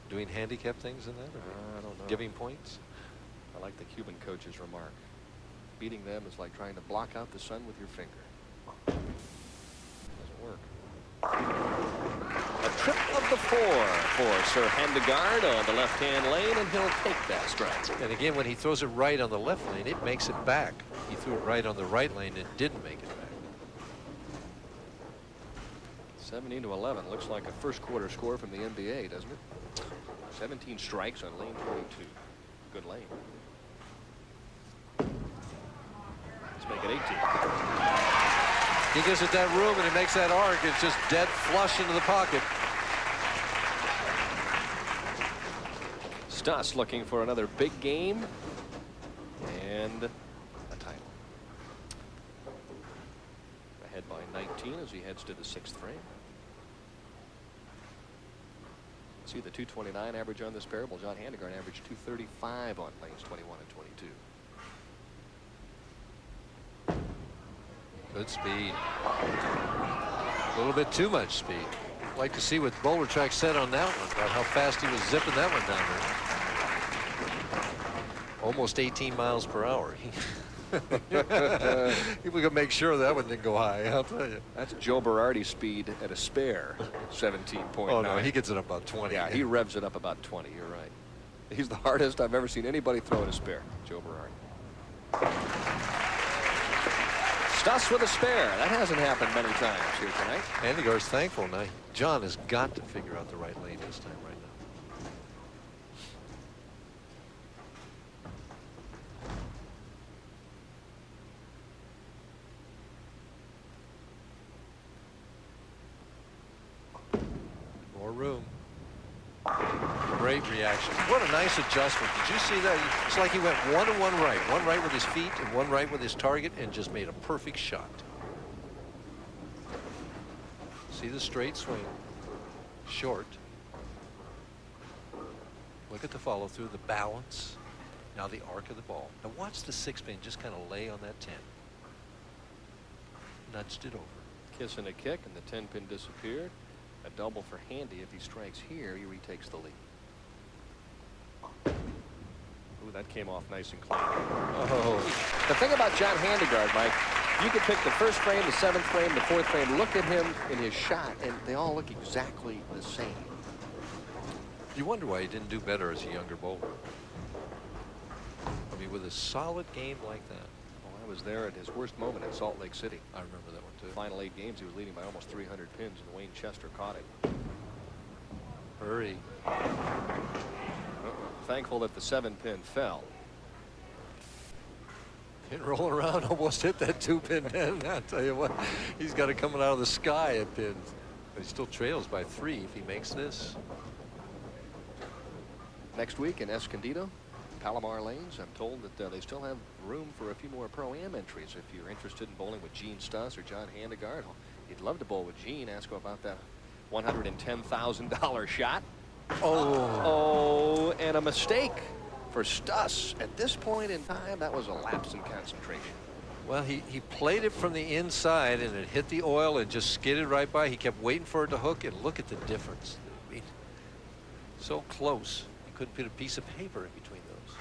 doing handicap things in that? I don't know. Giving points? I like the Cuban coach's remark. Beating them is like trying to block out the sun with your finger. Doesn't work. A trip of the 4 for Sir Handegard on the left-hand lane, and he'll take that strike. And again, when he throws it right on the left lane, it makes it back. He threw it right on the right lane, it didn't make it back. 17-11 looks like a first quarter score from the NBA, doesn't it? 17 strikes on lane 22. Good lane. Let's make it 18. He gives it that room and he makes that arc. It's just dead flush into the pocket. Stus looking for another big game and a title. Ahead by 19 as he heads to the 6th frame. See the 229 average on this pair. Well, John-Handegard averaged 235 on lanes 21 and 22. Good speed. A little bit too much speed. I'd like to see what Boulder Track said on that one about how fast he was zipping that one down there. Almost 18 miles per hour. We could make sure that one didn't go high, I'll tell you. That's Joe Berardi's speed at a spare 17.9. Oh no, he gets it up about 20. Yeah, he revs it up about 20. You're right. He's the hardest I've ever seen anybody throw at a spare. Joe Berardi. Stus with a spare. That hasn't happened many times here tonight. Handegard's thankful now. John has got to figure out the right lane this time right now. More room. Great reaction. What a nice adjustment. Did you see that? It's like he went one and one right with his feet and one right with his target, and just made a perfect shot. See the straight swing. Short. Look at the follow through, the balance. Now the arc of the ball. Now watch the 6-pin just kind of lay on that 10. Nudged it over. Kiss and a kick, and the 10-pin disappeared. A double for Handy. If he strikes here, he retakes the lead. Ooh, that came off nice and clean. Oh. The thing about John-Handegard, Mike, you could pick the 1st frame, the 7th frame, the 4th frame, look at him in his shot, and they all look exactly the same. You wonder why he didn't do better as a younger bowler. I mean, with a solid game like that. Well, I was there at his worst moment in Salt Lake City. I remember that one too. Final 8 games, he was leading by almost 300 pins, and Wayne Chester caught him. Hurry. Thankful that the 7-pin fell. And rolling around, almost hit that 2-pin pin. I'll tell you what, he's got it coming out of the sky at pins. But he still trails by 3 if he makes this. Next week in Escondido, Palomar Lanes, I'm told that they still have room for a few more Pro-Am entries. If you're interested in bowling with Gene-Stus or John-Handegard, you'd love to bowl with Gene. Ask him about that $110,000 shot. Oh. Oh, and a mistake for Stus. At this point in time, that was a lapse in concentration. Well, he played it from the inside, and it hit the oil and just skidded right by. He kept waiting for it to hook, and look at the difference. I mean, so close. You couldn't put a piece of paper in between those.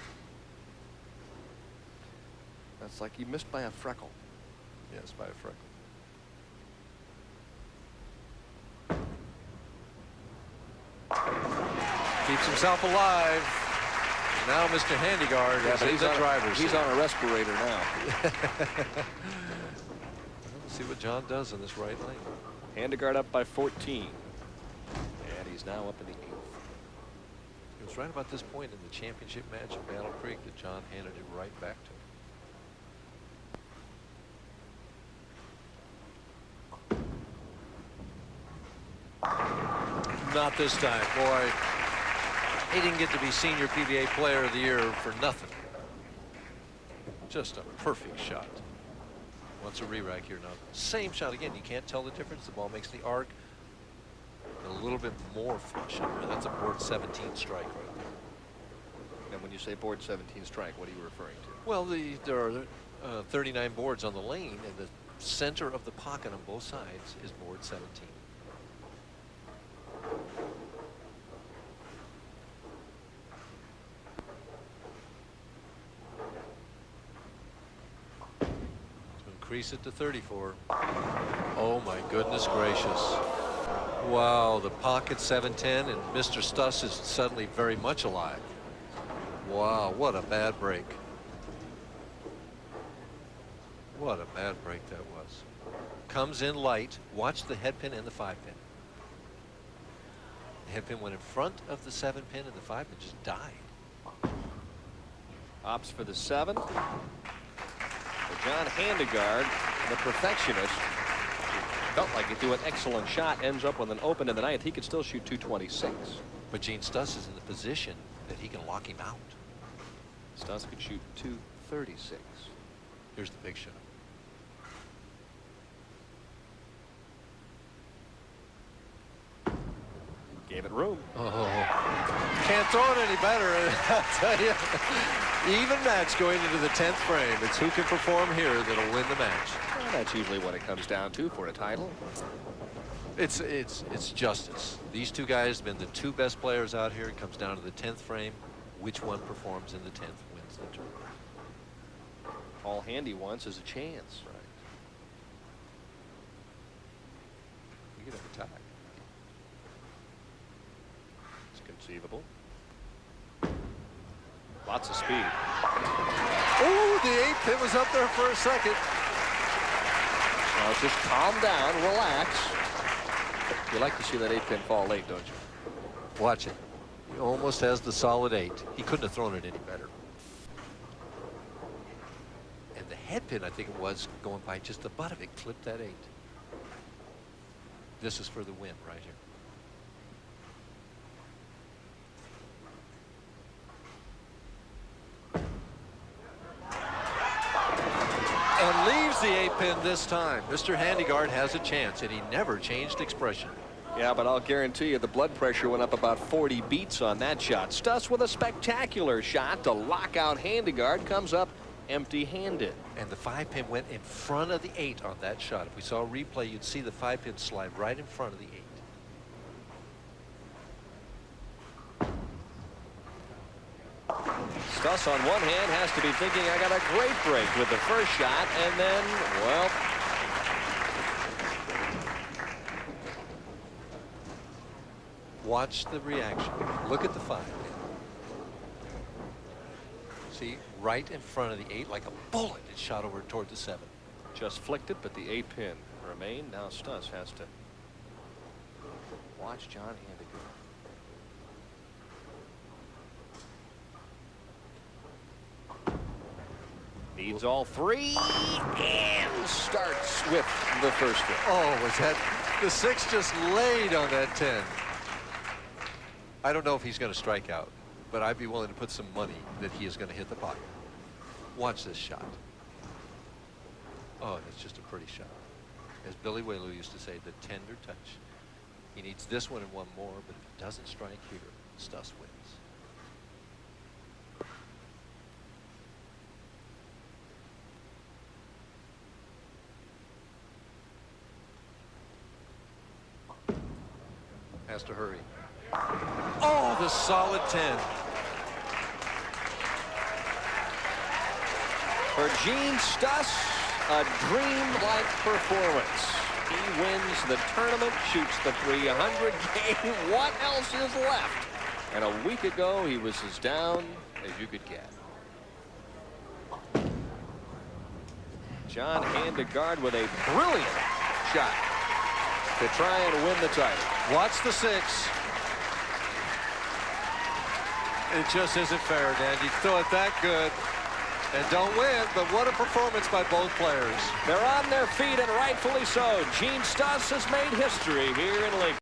That's like he missed by a freckle. Yes, by a freckle. Keeps himself alive. Now Mr. Handegard is in the driver's seat. He's on a respirator now. Let's see what John does in this right lane. Handegard up by 14. And he's now up in the 8th. It was right about this point in the championship match in Battle Creek that John handed it right back to him. Not this time, boy. He didn't get to be Senior PBA Player of the Year for nothing. Just a perfect shot. Wants a re-rack here now. Same shot again. You can't tell the difference. The ball makes the arc a little bit more flush. That's a board 17 strike right there. And when you say board 17 strike, what are you referring to? Well, there are 39 boards on the lane, and the center of the pocket on both sides is board 17. increase it to 34. Oh my goodness gracious. Wow, the pocket 7-10, and Mr. Stus is suddenly very much alive. Wow, what a bad break. What a bad break that was. Comes in light. Watch the head pin and the 5-pin. The head pin went in front of the 7-pin, and the 5-pin just died. Opts for the 7. For John-Handegard, the perfectionist, felt like he'd do an excellent shot, ends up with an open in the 9th. He could still shoot 226. But Gene-Stus is in the position that he can lock him out. Stus could shoot 236. Here's the big shot. Gave it room. Oh, can't throw it any better. I'll tell you. Even match going into the 10th frame. It's who can perform here that'll win the match. Well, that's usually what it comes down to for a title. It's justice. These two guys have been the two best players out here. It comes down to the 10th frame. Which one performs in the 10th wins the tournament. All Handy wants is a chance. Right. We could have a tie. It's conceivable. Lots of speed. Oh, the 8-pin was up there for a second. Now just calm down, relax. You like to see that 8-pin fall late, don't you? Watch it. He almost has the solid 8. He couldn't have thrown it any better. And the head pin, I think it was, going by just the butt of it, clipped that 8. This is for the win right here. And leaves the 8-pin this time. Mr. Handegard has a chance, and he never changed expression. Yeah, but I'll guarantee you the blood pressure went up about 40 beats on that shot. Stus with a spectacular shot to lock out Handegard, comes up empty-handed. And the 5-pin went in front of the 8 on that shot. If we saw a replay, you'd see the 5-pin slide right in front of the 8. Stus on one hand has to be thinking, I got a great break with the first shot, and then, well, watch the reaction. Look at the 5-pin. See, right in front of the 8, like a bullet, it shot over toward the 7. just flicked it, but the 8-pin remained. Now Stus has to watch John-Handegard. Needs all three and starts with the first one. Oh, was that the 6 just laid on that 10? I don't know if he's going to strike out, but I'd be willing to put some money that he is going to hit the pocket. Watch this shot. Oh, it's just a pretty shot. As Billy Whaley used to say, the tender touch. He needs this one and one more, but if it doesn't strike here, Stus wins. Has to hurry. Oh, the solid 10. For Gene-Stus, a dream-like performance. He wins the tournament, shoots the 300 game. What else is left? And a week ago, he was as down as you could get. John-Handegard with a brilliant shot to try and win the title. Watch the 6. It just isn't fair, Dan. You throw it that good and don't win, but what a performance by both players. They're on their feet, and rightfully so. Gene-Stus has made history here in Lincoln.